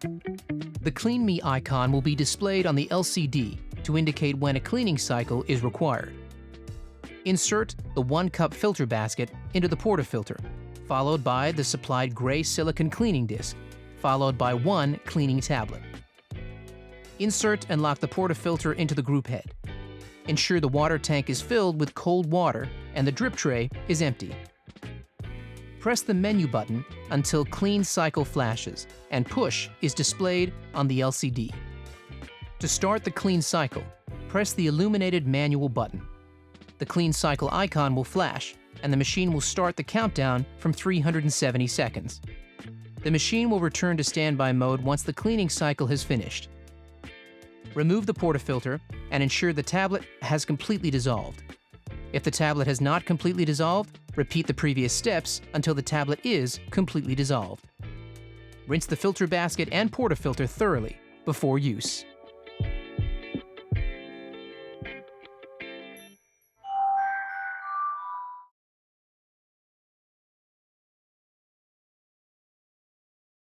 The Clean Me icon will be displayed on the LCD to indicate when a cleaning cycle is required. Insert the 1-cup filter basket into the portafilter, followed by the supplied gray silicone cleaning disc, followed by 1 cleaning tablet. Insert and lock the portafilter into the group head. Ensure the water tank is filled with cold water and the drip tray is empty. Press the menu button until Clean Cycle flashes and Push is displayed on the LCD. To start the clean cycle, press the illuminated manual button. The Clean Cycle icon will flash and the machine will start the countdown from 370 seconds. The machine will return to standby mode once the cleaning cycle has finished. Remove the portafilter and ensure the tablet has completely dissolved. If the tablet has not completely dissolved, repeat the previous steps until the tablet is completely dissolved. Rinse the filter basket and portafilter thoroughly before use.